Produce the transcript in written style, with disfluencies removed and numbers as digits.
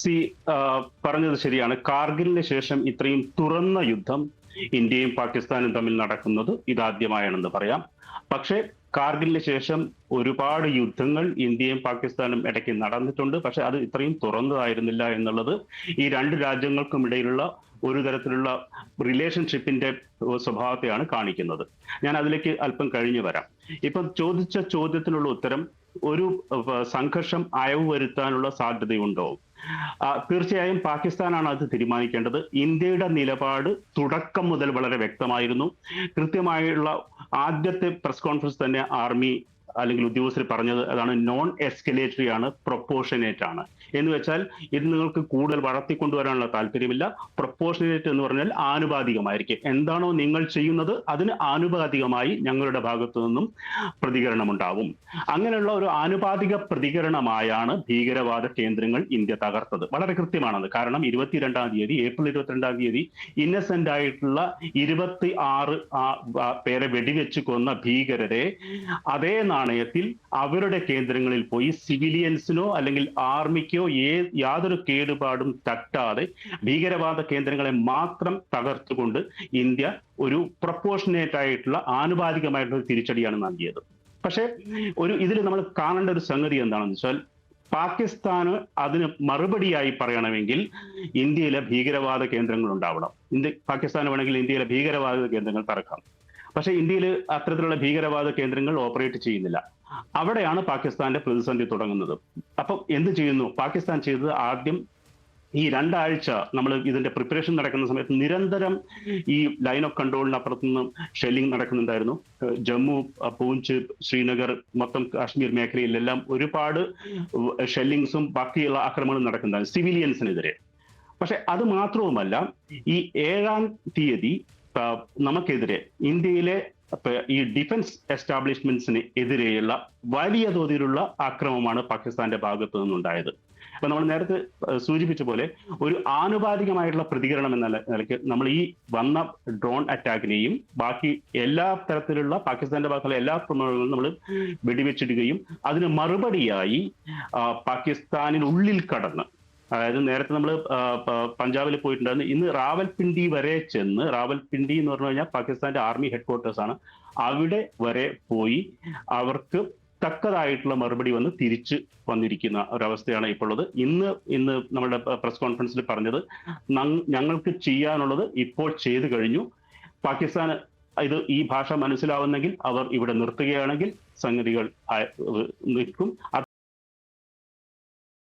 C പറഞ്ഞത് ശരിയാണ്. കാർഗിലിന് ശേഷം ഇത്രയും തുറന്ന യുദ്ധം ഇന്ത്യയും പാകിസ്ഥാനും തമ്മിൽ നടക്കുന്നത് ഇതാദ്യമായാണെന്ന് പറയാം. പക്ഷേ കാർഗിലിന് ശേഷം ഒരുപാട് യുദ്ധങ്ങൾ ഇന്ത്യയും പാകിസ്ഥാനും ഇടയ്ക്ക് നടന്നിട്ടുണ്ട്. പക്ഷെ അത് ഇത്രയും തുറന്നതായിരുന്നില്ല എന്നുള്ളത് ഈ രണ്ട് രാജ്യങ്ങൾക്കും ഇടയിലുള്ള ഒരു തരത്തിലുള്ള റിലേഷൻഷിപ്പിന്റെ സ്വഭാവത്തെയാണ് കാണിക്കുന്നത്. ഞാൻ അതിലേക്ക് അല്പം കഴിഞ്ഞു വരാം. ഇപ്പം ചോദിച്ച ചോദ്യത്തിനുള്ള ഉത്തരം ഒരു സംഘർഷം അയവ് വരുത്താനുള്ള സാധ്യതയുണ്ടോ? തീർച്ചയായും പാകിസ്ഥാനാണ് അത് തീരുമാനിക്കേണ്ടത്. ഇന്ത്യയുടെ നിലപാട് തുടക്കം മുതൽ വളരെ വ്യക്തമായിരുന്നു. കൃത്യമായുള്ള ആദ്യത്തെ പ്രസ് കോൺഫറൻസ് തന്നെ ആർമി അല്ലെങ്കിൽ ഉദ്യോഗസ്ഥർ പറഞ്ഞത് അതാണ്, നോൺ എസ്കലേറ്ററി ആണ്, പ്രൊപ്പോർഷനേറ്റ് ആണ്. എന്ന് വെച്ചാൽ ഇത് നിങ്ങൾക്ക് കൂടുതൽ വളർത്തിക്കൊണ്ടുവരാനുള്ള താല്പര്യമില്ല. പ്രൊപ്പോർഷനേറ്റ് എന്ന് പറഞ്ഞാൽ ആനുപാതികമായിരിക്കും. എന്താണോ നിങ്ങൾ ചെയ്യുന്നത് അതിന് ആനുപാതികമായി ഞങ്ങളുടെ ഭാഗത്തു നിന്നും പ്രതികരണം ഉണ്ടാവും. അങ്ങനെയുള്ള ഒരു ആനുപാതിക പ്രതികരണമായാണ് ഭീകരവാദ കേന്ദ്രങ്ങൾ ഇന്ത്യ തകർത്തത്. വളരെ കൃത്യമാണത്. കാരണം ഏപ്രിൽ 22 ഇന്നസെന്റ് ആയിട്ടുള്ള 26 പേരെ വെടിവെച്ച് കൊന്ന ഭീകരരെ അതേ നാണയത്തിൽ അവരുടെ കേന്ദ്രങ്ങളിൽ പോയി സിവിലിയൻസിനോ അല്ലെങ്കിൽ ആർമിക്കോ യാതൊരു കേടുപാടും തട്ടാതെ ഭീകരവാദ കേന്ദ്രങ്ങളെ മാത്രം തകർത്തുകൊണ്ട് ഇന്ത്യ ഒരു പ്രൊപ്പോർഷനേറ്റ് ആയിട്ടുള്ള ആനുപാതികമായിട്ടുള്ള തിരിച്ചടിയാണ് നൽകിയത്. പക്ഷേ ഇതിൽ നമ്മൾ കാണേണ്ട ഒരു സംഗതി എന്താണെന്ന് വെച്ചാൽ, പാകിസ്ഥാന് അതിന് മറുപടിയായി പറയണമെങ്കിൽ ഇന്ത്യയിലെ ഭീകരവാദ കേന്ദ്രങ്ങൾ ഉണ്ടാവണം. പാകിസ്ഥാന് വേണമെങ്കിൽ ഇന്ത്യയിലെ ഭീകരവാദ കേന്ദ്രങ്ങൾ തകർക്കാം. പക്ഷേ ഇന്ത്യയിൽ അത്തരത്തിലുള്ള ഭീകരവാദ കേന്ദ്രങ്ങൾ ഓപ്പറേറ്റ് ചെയ്യുന്നില്ല. അവിടെയാണ് പാകിസ്ഥാന്റെ പ്രതിസന്ധി തുടങ്ങുന്നത്. അപ്പം എന്ത് ചെയ്യുന്നു പാകിസ്ഥാൻ ചെയ്തത്? ആദ്യം ഈ 2 ആഴ്ച നമ്മൾ ഇതിന്റെ പ്രിപ്പറേഷൻ നടക്കുന്ന സമയത്ത് നിരന്തരം ഈ ലൈൻ ഓഫ് കൺട്രോളിനപ്പുറത്തു നിന്ന് ഷെല്ലിംഗ് നടക്കുന്നുണ്ടായിരുന്നു. ജമ്മു, പൂഞ്ച്, ശ്രീനഗർ, മൊത്തം കാശ്മീർ മേഖലയിലെല്ലാം ഒരുപാട് ഷെല്ലിങ്സും ബാക്കിയുള്ള ആക്രമണങ്ങളും നടക്കുന്നുണ്ടായിരുന്നു സിവിലിയൻസിനെതിരെ. പക്ഷെ അത് മാത്രവുമല്ല, ഈ 7-ാം തീയതി നമുക്കെതിരെ ഇന്ത്യയിലെ ഈ ഡിഫൻസ് എസ്റ്റാബ്ലിഷ്മെന്റ്സിന് എതിരെയുള്ള വലിയ തോതിലുള്ള ആക്രമണമാണ് പാകിസ്ഥാന്റെ ഭാഗത്തു നിന്നുണ്ടായത്. അപ്പൊ നമ്മൾ നേരത്തെ സൂചിപ്പിച്ച പോലെ ഒരു ആനുപാതികമായിട്ടുള്ള പ്രതികരണം എന്ന നിലയ്ക്ക് നമ്മൾ ഈ വന്ന ഡ്രോൺ അറ്റാക്കിനെയും ബാക്കി എല്ലാ തരത്തിലുള്ള പാകിസ്ഥാന്റെ ഭാഗത്തുള്ള എല്ലാ പ്രമുഖങ്ങളും നമ്മൾ വെടിവെച്ചിടുകയും അതിന് മറുപടിയായി പാകിസ്ഥാനിനുള്ളിൽ കടന്ന്, അതായത് നേരത്തെ നമ്മൾ പഞ്ചാബിൽ പോയിട്ടുണ്ടായിരുന്നു, ഇന്ന് റാവൽപിണ്ടി വരെ ചെന്ന്, റാവൽപിണ്ടി എന്ന് പറഞ്ഞു കഴിഞ്ഞാൽ പാകിസ്ഥാന്റെ ആർമി ഹെഡ്ക്വാർട്ടേഴ്സ് ആണ്, അവിടെ വരെ പോയി അവർക്ക് തക്കതായിട്ടുള്ള മറുപടി വന്ന് തിരിച്ച് വന്നിരിക്കുന്ന ഒരവസ്ഥയാണ് ഇപ്പോൾ ഉള്ളത്. ഇന്ന് നമ്മുടെ പ്രസ് കോൺഫറൻസിൽ പറഞ്ഞത്, ഞങ്ങൾക്ക് ചെയ്യാനുള്ളത് ഇപ്പോൾ ചെയ്തു കഴിഞ്ഞു. പാകിസ്ഥാൻ ഈ ഭാഷ മനസ്സിലാവുന്നെങ്കിൽ അവർ ഇവിടെ നിർത്തുകയാണെങ്കിൽ സംഗതികൾ നിൽക്കും.